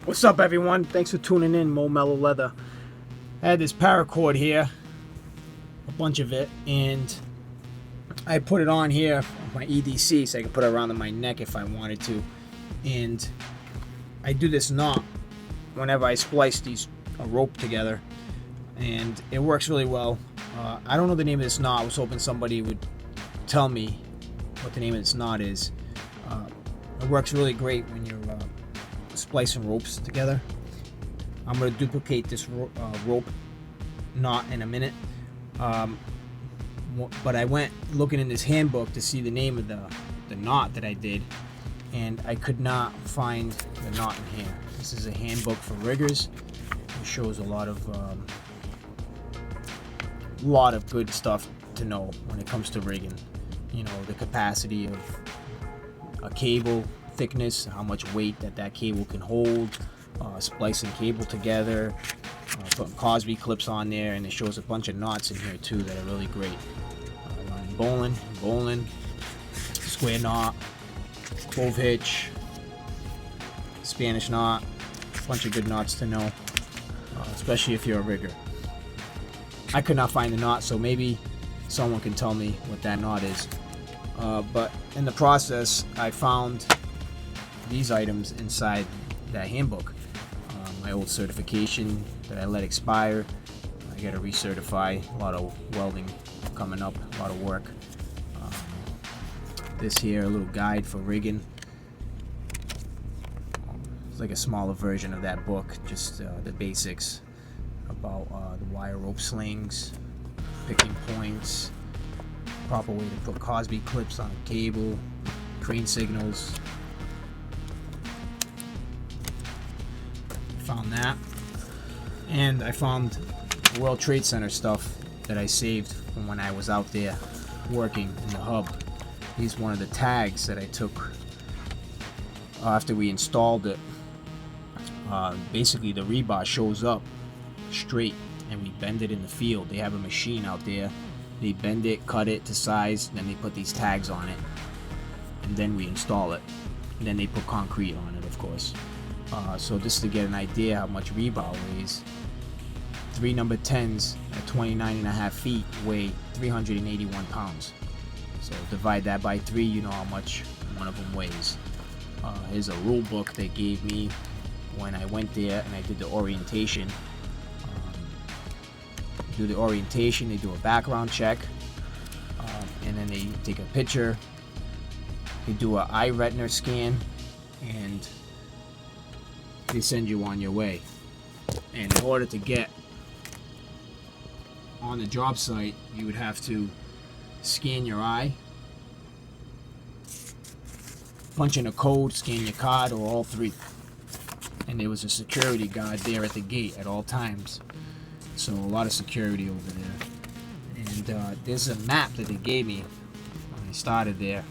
What's up, everyone? Thanks for tuning in, Mo Mellow Leather. I had this paracord here, a bunch of it, and I put it on here on my EDC so I can put it around my neck if I wanted to. And I do this knot whenever I splice a rope together, and it works really well. I don't know the name of this knot. I was hoping somebody would tell me what the name of this knot is. It works really great when you're splicing ropes together. I'm going to duplicate this rope knot in a minute, but I went looking in this handbook to see the name of the knot that I did, and I could not find the knot in here. This is a handbook for riggers. It shows a lot of good stuff to know when it comes to rigging. You know, the capacity of a cable, thickness, how much weight that cable can hold, splicing cable together, putting Cosby clips on there, and it shows a bunch of knots in here too that are really great. Bowline, square knot, clove hitch, Spanish knot, a bunch of good knots to know, especially if you're a rigger. I could not find the knot, so maybe someone can tell me what that knot is. But in the process, I found these items inside that handbook. My old certification that I let expire. I got to recertify. A lot of welding coming up, a lot of work. This here, a little guide for rigging. It's like a smaller version of that book, just the basics about the wire rope slings, picking points, proper way to put Cosby clips on a cable, crane signals. Found that, and I found World Trade Center stuff that I saved from when I was out there working in the hub. Here's one of the tags that I took after we installed it. Basically the rebar shows up straight and we bend it in the field. They have a machine out there. They bend it, cut it to size, then they put these tags on it, and then we install it. And then they put concrete on it, of course. So just to get an idea how much rebar weighs, 3 number 10s at 29.5 feet weigh 381 pounds. So divide that by 3, you know how much one of them weighs. Here's a rule book they gave me when I went there and I did the orientation. Do the orientation, they do a background check, and then they take a picture. They do an eye retina scan, and they send you on your way. And in order to get on the job site, you would have to scan your eye, punch in a code, scan your card, or all 3. And there was a security guard there at the gate at all times. So a lot of security over there. And there's a map that they gave me when I started there.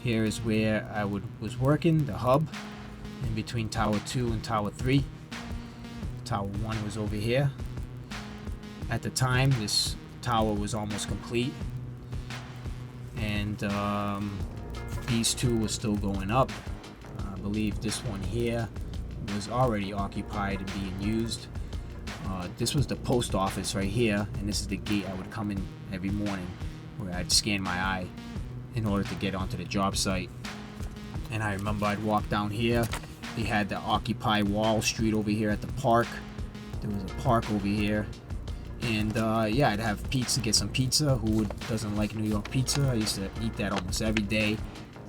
Here is where I was working, the hub, in between Tower 2 and Tower 3. Tower 1 was over here. At the time, this tower was almost complete. And these 2 were still going up. I believe this one here was already occupied and being used. This was the post office right here, and this is the gate I would come in every morning where I'd scan my eye in order to get onto the job site. And I remember I'd walk down here. They had the Occupy Wall Street over here at the park. There was a park over here. And yeah, I'd have pizza, get some pizza. Who doesn't like New York pizza? I used to eat that almost every day,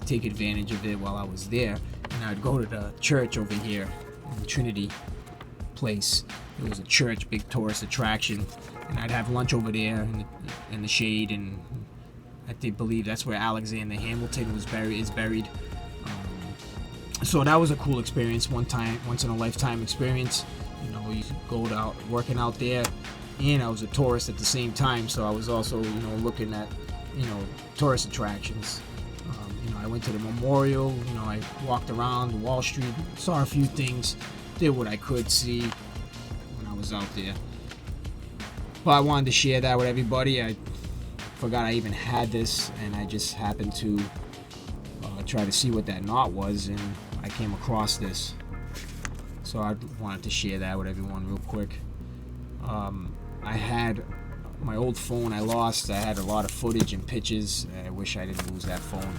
take advantage of it while I was there. And I'd go to the church over here in Trinity Place. It was a church, big tourist attraction, and I'd have lunch over there in the shade, and I believe that's where Alexander Hamilton is buried. So that was a cool experience, once in a lifetime experience. You know, you go out working out there, and I was a tourist at the same time, so I was also, you know, looking at, you know, tourist attractions. You know, I went to the memorial. You know, I walked around Wall Street, saw a few things, did what I could see when I was out there. But I wanted to share that with everybody. I forgot I even had this, and I just happened to try to see what that knot was, and I came across this. So I wanted to share that with everyone real quick. I had my old phone I lost. I had a lot of footage and pictures. I wish I didn't lose that phone.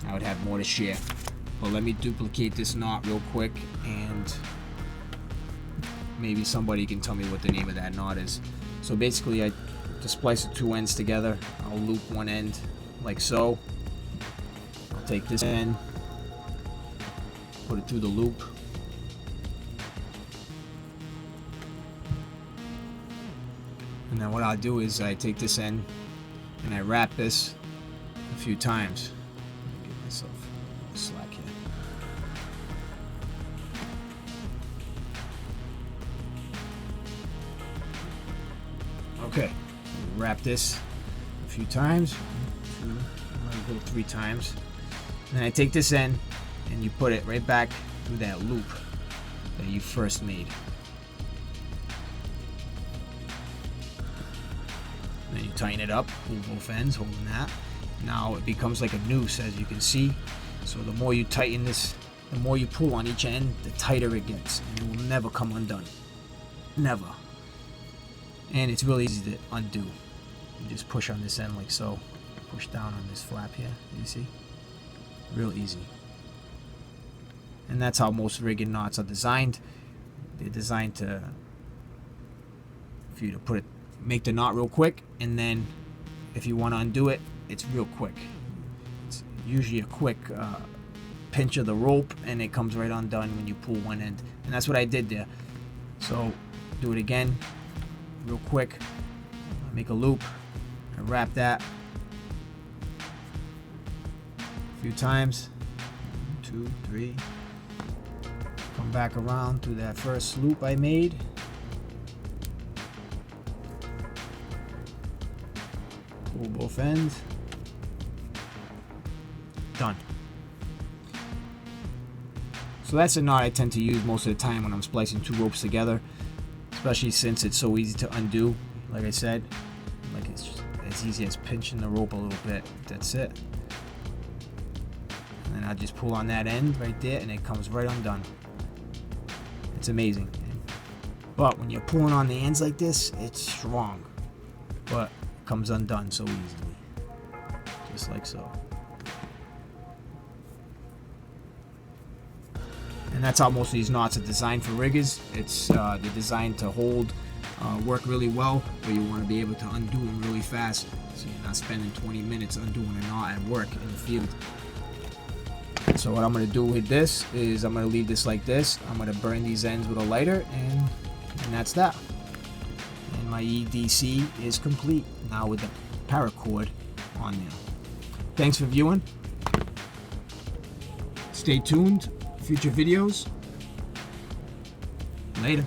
I would have more to share. But let me duplicate this knot real quick, and maybe somebody can tell me what the name of that knot is. So basically, to splice the two ends together, I'll loop one end like so. I'll take this end, put it through the loop. And then what I'll do is I take this end and I wrap this a few times. Give myself a little slack here. Okay, wrap this a few times. I'm gonna go 3 times. And then I take this end and you put it right back through that loop that you first made. Then you tighten it up, pull both ends, holding that. Now it becomes like a noose, as you can see. So the more you tighten this, the more you pull on each end, the tighter it gets, and it will never come undone. Never. And it's really easy to undo. You just push on this end like so. Push down on this flap here, you see? Real easy. And that's how most rigging knots are designed. They're designed for you to make the knot real quick, and then if you want to undo it, it's real quick. It's usually a quick pinch of the rope, and it comes right undone when you pull one end. And that's what I did there. So do it again, real quick. Make a loop. I wrap that a few times. 1, 2, 3. Come back around through that first loop I made. Pull both ends. Done. So that's a knot I tend to use most of the time when I'm splicing 2 ropes together, especially since it's so easy to undo. Like I said, like it's just as easy as pinching the rope a little bit. That's it. And then I just pull on that end right there, and it comes right undone. It's amazing. But when you're pulling on the ends like this, it's strong, but it comes undone so easily, just like so. And that's how most of these knots are designed for riggers. They're designed to hold, work really well, but you want to be able to undo them really fast, so you're not spending 20 minutes undoing a knot at work in the field. So what I'm going to do with this is I'm going to leave this like this. I'm going to burn these ends with a lighter, and that's that. And my EDC is complete now with the paracord on there. Thanks for viewing. Stay tuned. Future videos. Later.